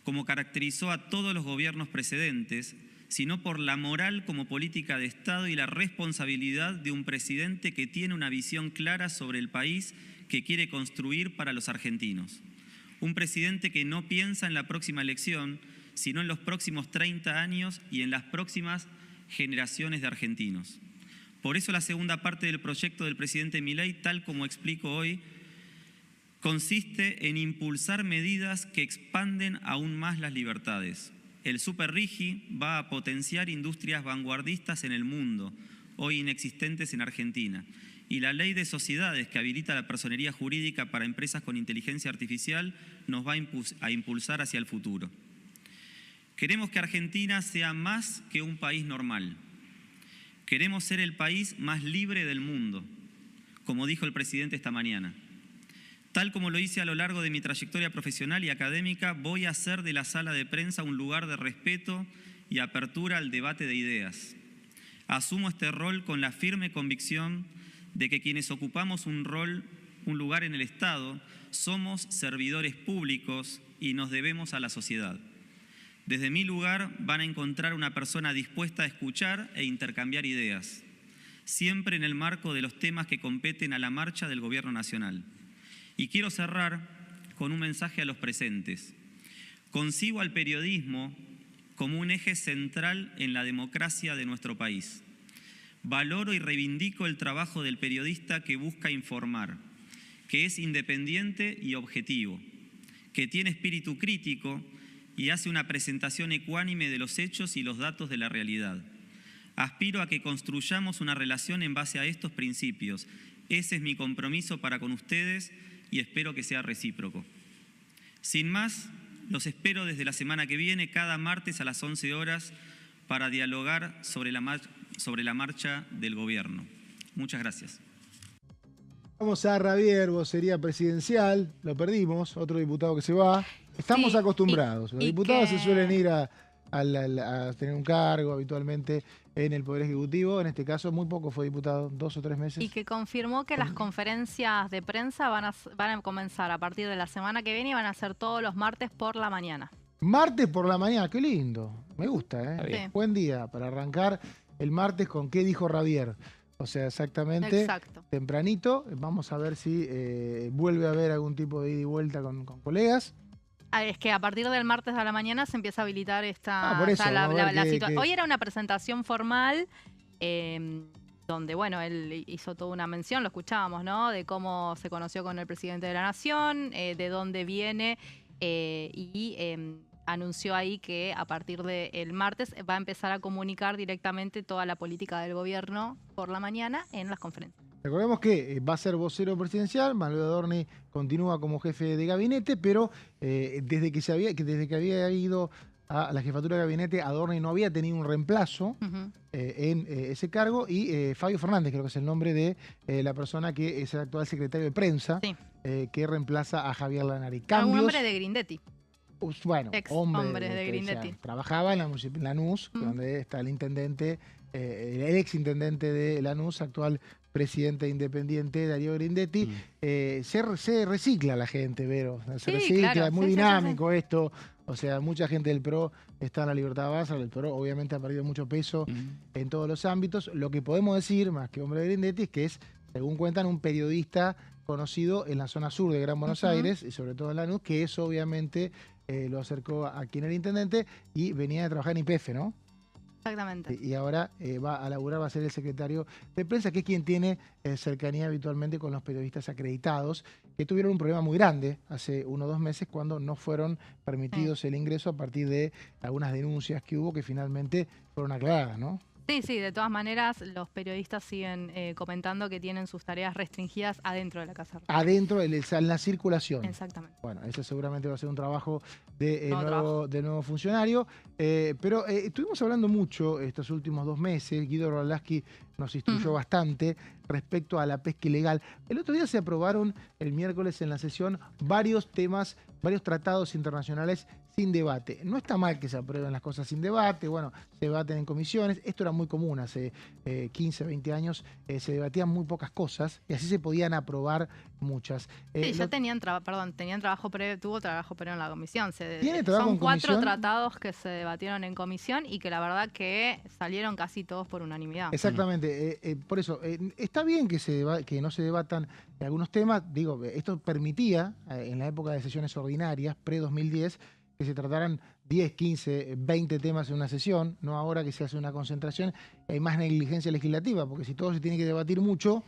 como caracterizó a todos los gobiernos precedentes, sino por la moral como política de Estado y la responsabilidad de un presidente que tiene una visión clara sobre el país que quiere construir para los argentinos. Un presidente que no piensa en la próxima elección, sino en los próximos 30 años y en las próximas generaciones de argentinos. Por eso la segunda parte del proyecto del presidente Milei, tal como explico hoy, consiste en impulsar medidas que expanden aún más las libertades. El Super RIGI va a potenciar industrias vanguardistas en el mundo, hoy inexistentes en Argentina. Y la ley de sociedades, que habilita la personería jurídica para empresas con inteligencia artificial, nos va a impulsar hacia el futuro. Queremos que Argentina sea más que un país normal. Queremos ser el país más libre del mundo, como dijo el presidente esta mañana. Tal como lo hice a lo largo de mi trayectoria profesional y académica, voy a hacer de la sala de prensa un lugar de respeto y apertura al debate de ideas. Asumo este rol con la firme convicción de que quienes ocupamos un lugar en el Estado, somos servidores públicos y nos debemos a la sociedad. Desde mi lugar van a encontrar una persona dispuesta a escuchar e intercambiar ideas, siempre en el marco de los temas que competen a la marcha del Gobierno Nacional. Y quiero cerrar con un mensaje a los presentes. Concibo al periodismo como un eje central en la democracia de nuestro país. Valoro y reivindico el trabajo del periodista que busca informar, que es independiente y objetivo, que tiene espíritu crítico y hace una presentación ecuánime de los hechos y los datos de la realidad. Aspiro a que construyamos una relación en base a estos principios. Ese es mi compromiso para con ustedes y espero que sea recíproco. Sin más, los espero desde la semana que viene, cada martes a las 11 horas, para dialogar sobre la marcha del gobierno. Muchas gracias. Vamos a Javier, vocería presidencial, lo perdimos, otro diputado que se va. Estamos Sí, acostumbrados, los y diputados que- se suelen ir a tener un cargo habitualmente en el Poder Ejecutivo, en este caso muy poco fue diputado, 2 o 3 meses. Y que confirmó que las conferencias de prensa van a comenzar a partir de la semana que viene y van a ser todos los martes por la mañana. Martes por la mañana, qué lindo, me gusta, Está bien. Sí. Buen día para arrancar el martes con qué dijo Javier. O sea, exactamente Exacto. tempranito, vamos a ver si vuelve a haber algún tipo de ida y vuelta con colegas. Es que a partir del martes a la mañana se empieza a habilitar por eso, ya vamos a ver la qué- situación. qué- Hoy era una presentación formal donde, bueno, él hizo toda una mención, lo escuchábamos, ¿no? De cómo se conoció con el presidente de la Nación, de dónde viene y anunció ahí que a partir del martes va a empezar a comunicar directamente toda la política del gobierno por la mañana en las conferencias. Recordemos que va a ser vocero presidencial, Manuel Adorni continúa como jefe de gabinete, pero desde que había ido a la jefatura de gabinete, Adorni no había tenido un reemplazo Ujú. en ese cargo y Fabio Fernández, creo que es el nombre de la persona que es el actual secretario de prensa, Sí. Que reemplaza a Javier Lanari. Un Cambios, hombre de Grindetti. bueno, ex hombre hombre de que, Grindetti. trabajaba en Lanús, Mm. donde está el intendente, el ex intendente de Lanús, actual presidente independiente, Darío Grindetti. Se recicla la gente, Vero. Se Sí, recicla, claro, es muy sí, sí, sí, dinámico esto. O sea, mucha gente del PRO está en la Libertad Avanza. El PRO obviamente ha perdido mucho peso en todos los ámbitos. Lo que podemos decir, más que hombre de Grindetti, es que es, según cuentan, un periodista conocido en la zona sur de Gran Buenos Ujú. Aires y sobre todo en Lanús, que eso obviamente lo acercó a quien era intendente y venía de trabajar en YPF, ¿no? Exactamente. Y ahora va a laburar, va a ser el secretario de prensa, que es quien tiene cercanía habitualmente con los periodistas acreditados, que tuvieron un problema muy grande hace 1 o 2 meses cuando no fueron permitidos el ingreso a partir de algunas denuncias que hubo que finalmente fueron aclaradas, ¿no? Sí, sí, de todas maneras, los periodistas siguen comentando que tienen sus tareas restringidas adentro de la Casa Rosada. Adentro, en la circulación. Exactamente. Bueno, ese seguramente va a ser un trabajo de Nuevo nuevo funcionario. Pero estuvimos hablando mucho estos últimos 2 meses. Guido Rodlaski nos instruyó bastante respecto a la pesca ilegal. El otro día se aprobaron el miércoles en la sesión varios temas, varios tratados internacionales sin debate. No está mal que se aprueben las cosas sin debate, bueno, se debaten en comisiones. Esto era muy común hace 15, 20 años, se debatían muy pocas cosas y así se podían aprobar muchas. Sí, ya tenían trabajo previo, tuvo trabajo previo en la comisión. ¿Tiene trabajo Son en 4 comisión? tratados que se debatieron en comisión y que la verdad que salieron casi todos por unanimidad. Exactamente, por eso, está bien que no se debatan algunos temas, digo, esto permitía en la época de sesiones ordinarias, pre-2010, que se trataran 10, 15, 20 temas en una sesión, no ahora que se hace una concentración, hay más negligencia legislativa, porque si todo se tiene que debatir mucho,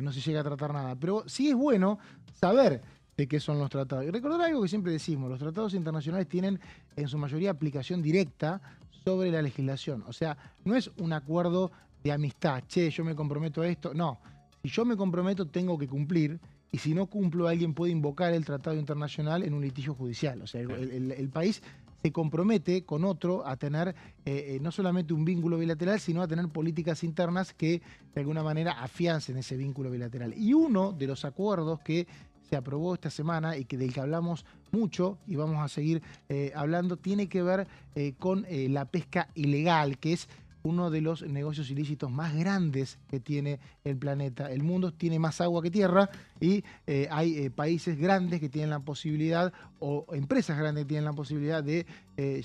no se llega a tratar nada. Pero sí es bueno saber de qué son los tratados. Y recordar algo que siempre decimos, los tratados internacionales tienen en su mayoría aplicación directa sobre la legislación. O sea, no es un acuerdo de amistad, che, yo me comprometo a esto. No, si yo me comprometo tengo que cumplir y si no cumplo alguien puede invocar el tratado internacional en un litigio judicial. O sea, el país se compromete con otro a tener no solamente un vínculo bilateral, sino a tener políticas internas que de alguna manera afiancen ese vínculo bilateral. Y uno de los acuerdos que se aprobó esta semana y del que hablamos mucho y vamos a seguir hablando, tiene que ver con la pesca ilegal, que es uno de los negocios ilícitos más grandes que tiene el planeta. El mundo tiene más agua que tierra y hay países grandes que tienen la posibilidad, o empresas grandes que tienen la posibilidad de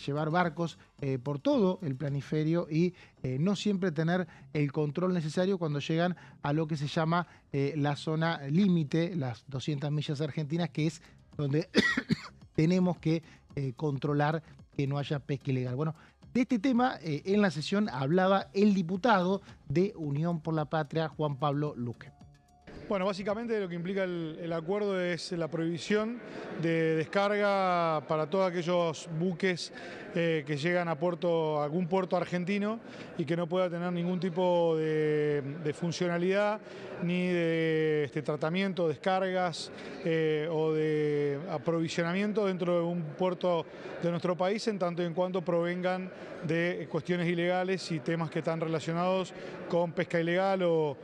llevar barcos por todo el planiferio y no siempre tener el control necesario cuando llegan a lo que se llama la zona límite, las 200 millas argentinas, que es donde tenemos que controlar que no haya pesca ilegal. Bueno, de este tema en la sesión hablaba el diputado de Unión por la Patria, Juan Pablo Luque. Bueno, básicamente lo que implica el acuerdo es la prohibición de descarga para todos aquellos buques que llegan a algún puerto argentino y que no pueda tener ningún tipo de funcionalidad ni de tratamiento, descargas o de aprovisionamiento dentro de un puerto de nuestro país, en tanto y en cuanto provengan de cuestiones ilegales y temas que están relacionados con pesca ilegal o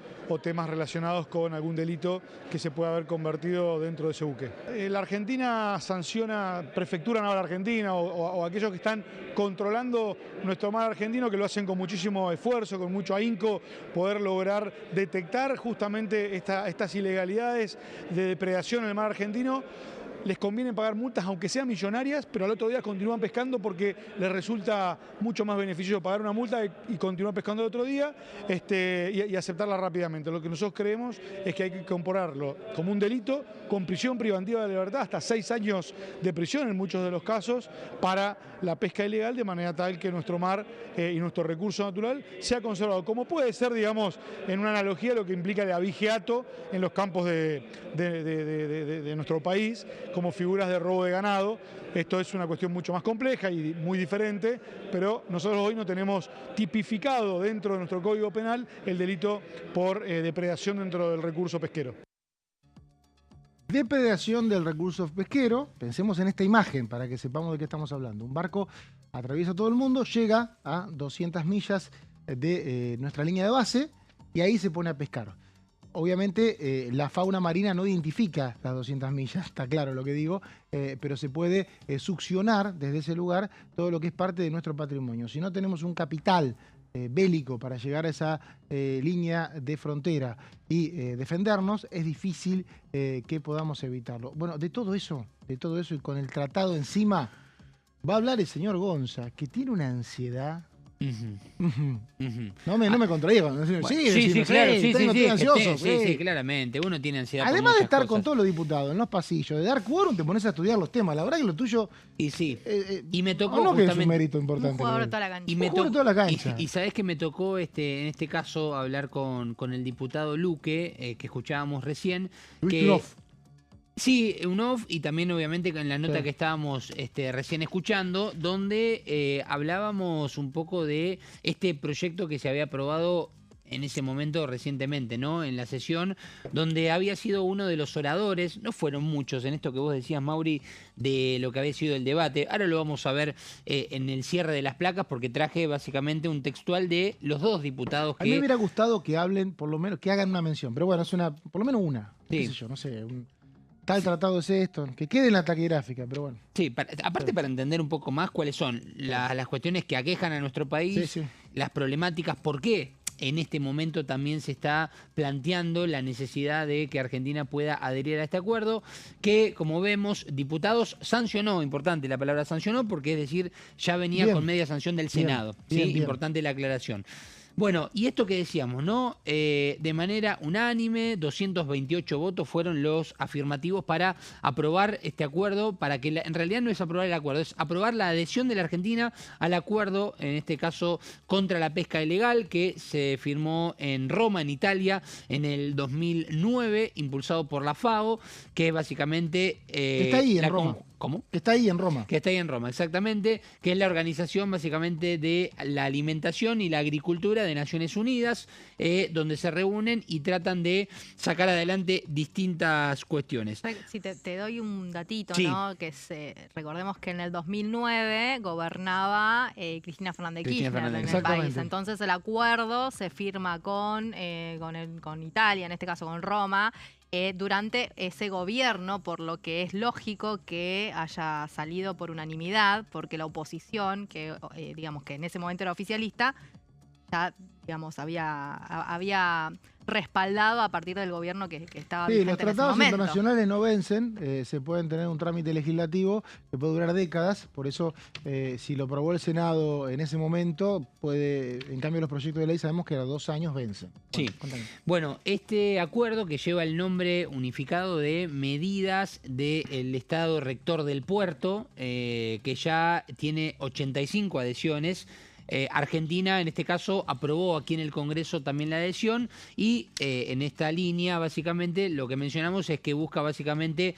temas relacionados con algún delito que se pueda haber convertido dentro de ese buque. La Argentina sanciona, Prefectura Naval Argentina o aquellos que están controlando nuestro mar argentino, que lo hacen con muchísimo esfuerzo, con mucho ahínco, poder lograr detectar justamente estas ilegalidades de depredación en el mar argentino. Les conviene pagar multas, aunque sean millonarias, pero al otro día continúan pescando porque les resulta mucho más beneficioso pagar una multa y continuar pescando el otro día y aceptarla rápidamente. Lo que nosotros creemos es que hay que compararlo como un delito con prisión preventiva de libertad, hasta 6 años de prisión en muchos de los casos, para la pesca ilegal, de manera tal que nuestro mar y nuestro recurso natural sea conservado. Como puede ser, digamos, en una analogía, lo que implica el abigeato en los campos de nuestro país, como figuras de robo de ganado. Esto es una cuestión mucho más compleja y muy diferente, pero nosotros hoy no tenemos tipificado dentro de nuestro Código Penal el delito por depredación dentro del recurso pesquero. Depredación del recurso pesquero, pensemos en esta imagen para que sepamos de qué estamos hablando. Un barco atraviesa todo el mundo, llega a 200 millas de nuestra línea de base y ahí se pone a pescar. Obviamente la fauna marina no identifica las 200 millas, está claro lo que digo, pero se puede succionar desde ese lugar todo lo que es parte de nuestro patrimonio. Si no tenemos un capital bélico para llegar a esa línea de frontera y defendernos, es difícil que podamos evitarlo. Bueno, de todo eso y con el tratado encima, va a hablar el señor Gonza, que tiene una ansiedad. No me contradiga. Sí, claro, estoy ansioso. Sí, claramente. Uno tiene ansiedad. Además de estar cosas con todos los diputados en los pasillos, de dar quórum, te pones a estudiar los temas. La verdad que lo tuyo. Y sí. Y me tocó. No, que es un mérito importante. Un jugador de toda la cancha. Y me tocó toda la cancha. Y sabés que me tocó en este caso hablar con el diputado Luque, que escuchábamos recién. Sí, un off, y también obviamente en la nota que estábamos recién escuchando, donde hablábamos un poco de este proyecto que se había aprobado en ese momento recientemente, ¿no? En la sesión, donde había sido uno de los oradores, no fueron muchos en esto que vos decías, Mauri, de lo que había sido el debate. Ahora lo vamos a ver en el cierre de las placas, porque traje básicamente un textual de los dos diputados que... A mí me hubiera gustado que hablen, por lo menos, que hagan una mención, pero bueno, es por lo menos una, sí. Qué sé yo, no sé, tal tratado es esto, que quede en la taquigráfica, pero bueno. Sí, aparte para entender un poco más cuáles son las cuestiones que aquejan a nuestro país, las problemáticas, por qué en este momento también se está planteando la necesidad de que Argentina pueda adherir a este acuerdo, que como vemos, diputados sancionó, importante la palabra sancionó, porque es decir, ya venía con media sanción del Senado. Bien. Importante la aclaración. Bueno, y esto que decíamos, ¿no? De manera unánime, 228 votos fueron los afirmativos para aprobar este acuerdo, para que en realidad no es aprobar el acuerdo, es aprobar la adhesión de la Argentina al acuerdo, en este caso contra la pesca ilegal, que se firmó en Roma, en Italia, en el 2009, impulsado por la FAO, que básicamente... está ahí en Roma. ¿Cómo? Que está ahí en Roma. Que está ahí en Roma, exactamente, que es la organización básicamente de la alimentación y la agricultura de Naciones Unidas, donde se reúnen y tratan de sacar adelante distintas cuestiones. Si te doy un datito, ¿no? Que recordemos que en el 2009 gobernaba Cristina Fernández de Kirchner en el país. Entonces el acuerdo se firma con Italia, en este caso con Roma, durante ese gobierno, por lo que es lógico que haya salido por unanimidad, porque la oposición, que digamos que en ese momento era oficialista, ya digamos había respaldado a partir del gobierno que estaba vigente en ese momento. Los tratados internacionales no vencen, se pueden tener un trámite legislativo que puede durar décadas, por eso si lo aprobó el Senado en ese momento, en cambio los proyectos de ley sabemos que a 2 años vencen. Sí. Bueno, este acuerdo que lleva el nombre unificado de medidas del Estado Rector del Puerto, que ya tiene 85 adhesiones, Argentina, en este caso, aprobó aquí en el Congreso también la adhesión y en esta línea, básicamente, lo que mencionamos es que busca básicamente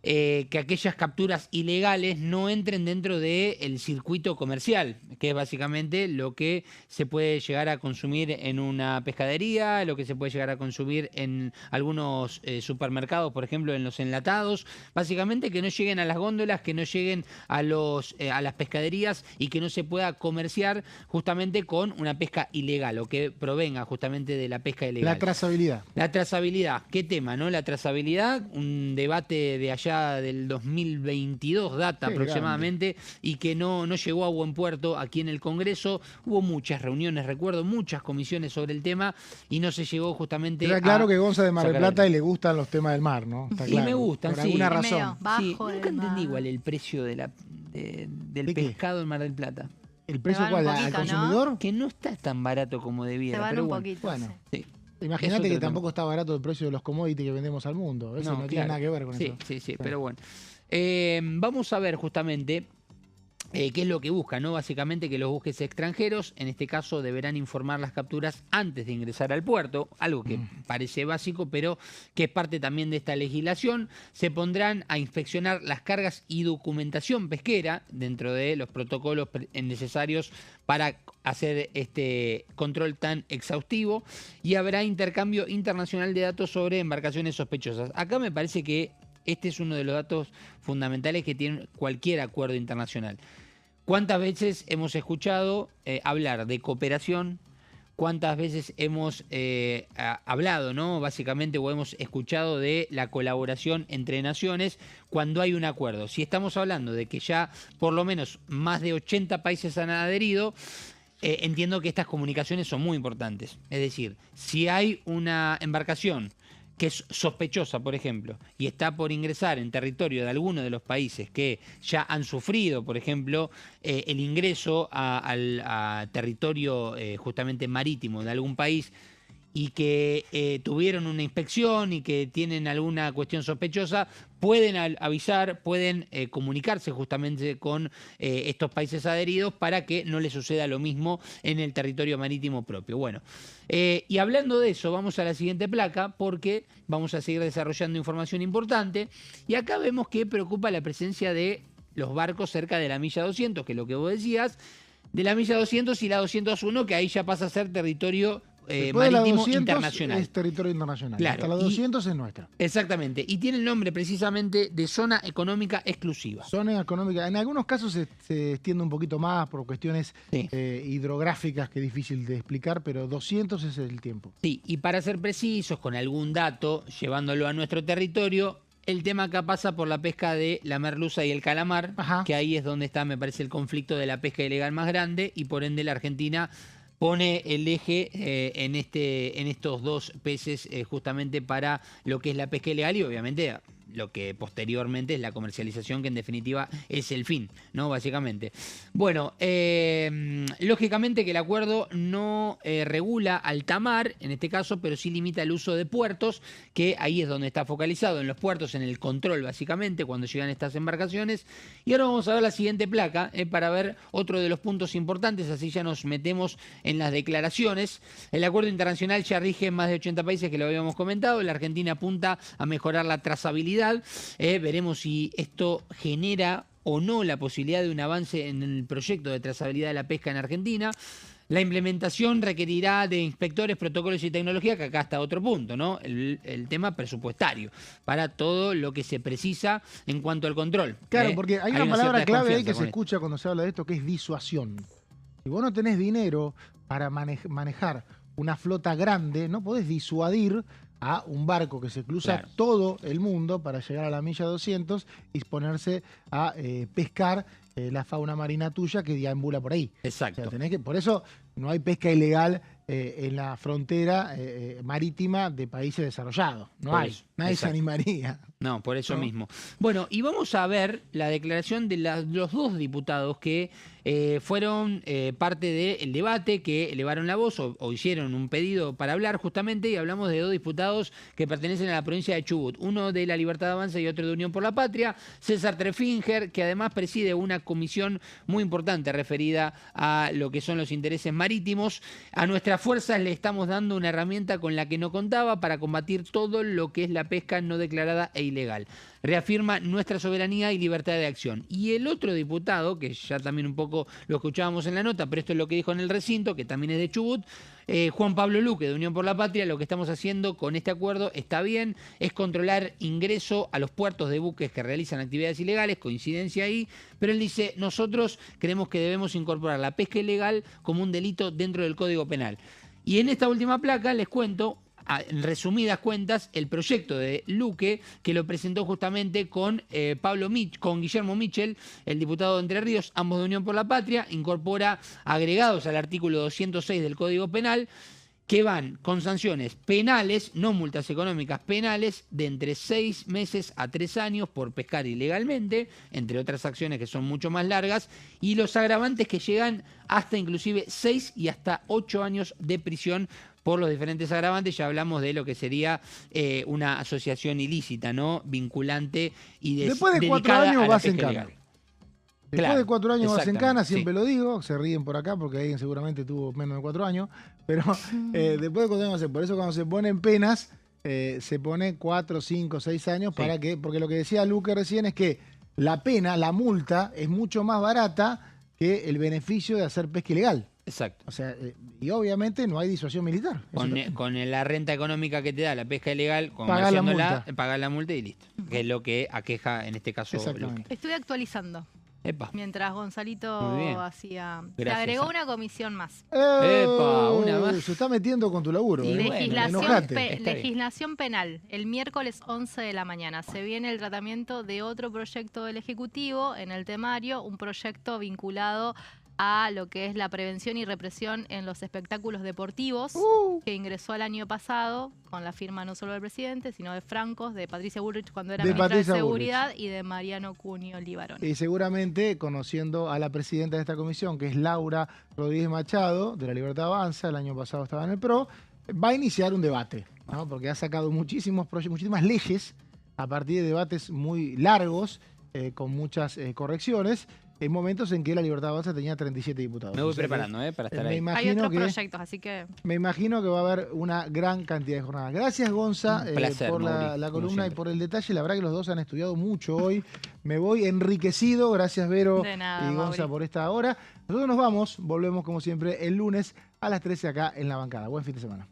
que aquellas capturas ilegales no entren dentro del circuito comercial, que es básicamente lo que se puede llegar a consumir en una pescadería, lo que se puede llegar a consumir en algunos supermercados, por ejemplo, en los enlatados, básicamente que no lleguen a las góndolas, que no lleguen a las pescaderías y que no se pueda comerciar justamente con una pesca ilegal o que provenga justamente de la pesca ilegal. La trazabilidad. La trazabilidad, qué tema, ¿no? La trazabilidad, un debate de allá del 2022, data Qué aproximadamente, y que no llegó a buen puerto aquí en el Congreso. Hubo muchas reuniones, recuerdo, muchas comisiones sobre el tema y no se llegó justamente Está claro a que Gonza de Mar del sacar Plata y le gustan los temas del mar, ¿no? Está Y claro. me gustan, Por sí. alguna Es medio razón. bajo Sí, el nunca entendí mar. igual el precio del ¿De qué? pescado en Mar del Plata. ¿El precio van un cuál? ¿Al poquito, ¿no? consumidor? Que no está tan barato como Se debiera. van pero un bueno, poquito. Bueno. sí. Imagínate Es que otro tampoco está barato el precio de los commodities que vendemos al mundo. Eso no tiene claro. nada que ver con Sí, eso. sí, pero bueno. Vamos a ver justamente qué es lo que busca, ¿no? Básicamente que los buques extranjeros, en este caso, deberán informar las capturas antes de ingresar al puerto, algo que parece básico, pero que es parte también de esta legislación. Se pondrán a inspeccionar las cargas y documentación pesquera dentro de los protocolos necesarios para hacer este control tan exhaustivo y habrá intercambio internacional de datos sobre embarcaciones sospechosas. Acá me parece que este es uno de los datos fundamentales que tiene cualquier acuerdo internacional. ¿Cuántas veces hemos escuchado hablar de cooperación? ¿Cuántas veces hemos hablado, ¿no? Básicamente, o hemos escuchado de la colaboración entre naciones cuando hay un acuerdo? Si estamos hablando de que ya por lo menos más de 80 países han adherido, entiendo que estas comunicaciones son muy importantes. Es decir, si hay una embarcación que es sospechosa, por ejemplo, y está por ingresar en territorio de alguno de los países que ya han sufrido, por ejemplo, el ingreso a territorio justamente marítimo de algún país y que tuvieron una inspección y que tienen alguna cuestión sospechosa, pueden avisar, pueden comunicarse justamente con estos países adheridos para que no les suceda lo mismo en el territorio marítimo propio. Bueno, y hablando de eso, vamos a la siguiente placa porque vamos a seguir desarrollando información importante. Y acá vemos que preocupa la presencia de los barcos cerca de la milla 200, que es lo que vos decías, de la milla 200 y la 201, que ahí ya pasa a ser territorio Después de la marítimo 200 internacional. es territorio internacional. Claro, Hasta la 200 es nuestra. Exactamente. Y tiene el nombre precisamente de zona económica exclusiva. Zona económica. En algunos casos se extiende un poquito más por cuestiones Sí. hidrográficas que es difícil de explicar, pero 200 es el tiempo. Sí, y para ser precisos, con algún dato, llevándolo a nuestro territorio, el tema acá pasa por la pesca de la merluza y el calamar, Ajá. que ahí es donde está, me parece, el conflicto de la pesca ilegal más grande, y por ende la Argentina pone el eje en estos dos peces justamente para lo que es la pesca ilegal y obviamente lo que posteriormente es la comercialización, que en definitiva es el fin, ¿no? Básicamente. Bueno, lógicamente que el acuerdo no regula alta mar, en este caso, pero sí limita el uso de puertos, que ahí es donde está focalizado, en los puertos, en el control, básicamente, cuando llegan estas embarcaciones. Y ahora vamos a ver la siguiente placa, para ver otro de los puntos importantes, así ya nos metemos en las declaraciones. El acuerdo internacional ya rige en más de 80 países, que lo habíamos comentado. La Argentina apunta a mejorar la trazabilidad. Veremos si esto genera o no la posibilidad de un avance en el proyecto de trazabilidad de la pesca en Argentina. La implementación requerirá de inspectores, protocolos y tecnología, que acá está otro punto, ¿no? El tema presupuestario, para todo lo que se precisa en cuanto al control. Claro, porque hay una palabra cierta clave ahí que desconfianza se con escucha cuando se habla de esto, que es disuasión. Si vos no tenés dinero para manejar una flota grande, no podés disuadir a un barco que se cruza Claro. todo el mundo para llegar a la milla 200 y ponerse a pescar la fauna marina tuya que deambula por ahí. Exacto. O sea, por eso no hay pesca ilegal en la frontera marítima de países desarrollados. No Por hay, eso, nadie se exacto. animaría. No, por eso ¿No? mismo. Bueno, y vamos a ver la declaración de los dos diputados que fueron parte del debate, que elevaron la voz o hicieron un pedido para hablar justamente, y hablamos de dos diputados que pertenecen a la provincia de Chubut, uno de La Libertad Avanza y otro de Unión por la Patria, César Trefinger, que además preside una comisión muy importante referida a lo que son los intereses marítimos. A nuestras fuerzas le estamos dando una herramienta con la que no contaba para combatir todo lo que es la pesca no declarada e ilegal. Reafirma nuestra soberanía y libertad de acción. Y el otro diputado, que ya también un poco lo escuchábamos en la nota, pero esto es lo que dijo en el recinto, que también es de Chubut, Juan Pablo Luque, de Unión por la Patria, lo que estamos haciendo con este acuerdo está bien, es controlar ingreso a los puertos de buques que realizan actividades ilegales, coincidencia ahí, pero él dice, nosotros creemos que debemos incorporar la pesca ilegal como un delito dentro del Código Penal. Y en esta última placa les cuento, en resumidas cuentas, el proyecto de Luque, que lo presentó justamente con con Guillermo Michel, el diputado de Entre Ríos, ambos de Unión por la Patria, incorpora agregados al artículo 206 del Código Penal, que van con sanciones penales, no multas económicas, penales, de entre 6 meses a 3 años por pescar ilegalmente, entre otras acciones que son mucho más largas, y los agravantes que llegan hasta inclusive 6 y hasta 8 años de prisión por los diferentes agravantes. Ya hablamos de lo que sería una asociación ilícita, ¿no? Vinculante y Después de 4 dedicada a años la vas en pesca cana. ilegal. Después Claro, de 4 años vas en cana, exactamente, siempre sí. lo digo, se ríen por acá porque alguien seguramente tuvo menos de 4 años, pero después de 4 años, por eso cuando se ponen penas, se pone 4, 5, 6 años, Sí. para que, porque lo que decía Luque recién es que la pena, la multa, es mucho más barata que el beneficio de hacer pesca ilegal. Exacto. O sea, y obviamente no hay disuasión militar. Eso también. Con la renta económica que te da la pesca ilegal, Pagar la comerciándola, multa. pagar la multa y listo. Que es lo que aqueja en este caso. Exactamente. Luque. Estuve actualizando. Epa. Mientras Gonzalito Muy bien. hacía... Se Gracias, agregó Ana. una comisión más. Epa, una más. Se está metiendo con tu laburo. Y bueno, Legislación, enojate. Está bien. legislación penal. El miércoles 11 de la mañana se viene el tratamiento de otro proyecto del Ejecutivo en el temario, un proyecto vinculado a lo que es la prevención y represión en los espectáculos deportivos, que ingresó el año pasado con la firma no solo del presidente, sino de Francos, de Patricia Bullrich cuando era De ministra de Patricia Seguridad y de Mariano Cunio Libarón. Y seguramente conociendo a la presidenta de esta comisión, que es Laura Rodríguez Machado, de La Libertad Avanza, el año pasado estaba en el PRO, va a iniciar un debate, ¿no? Porque ha sacado muchísimas leyes a partir de debates muy largos, con muchas correcciones, en momentos en que La Libertad Avanza tenía 37 diputados. Me voy O sea que, preparando, para estar me ahí. Hay imagino otros que proyectos, así que... Me imagino que va a haber una gran cantidad de jornadas. Gracias, Gonza, Un placer, por Mauri, la como columna y siempre. por el detalle. La verdad que los dos han estudiado mucho hoy. Me voy enriquecido. Gracias, Vero De nada, y Gonza, Mauri. por esta hora. Nosotros nos vamos. Volvemos, como siempre, el lunes a las 13 acá en La Bancada. Buen fin de semana.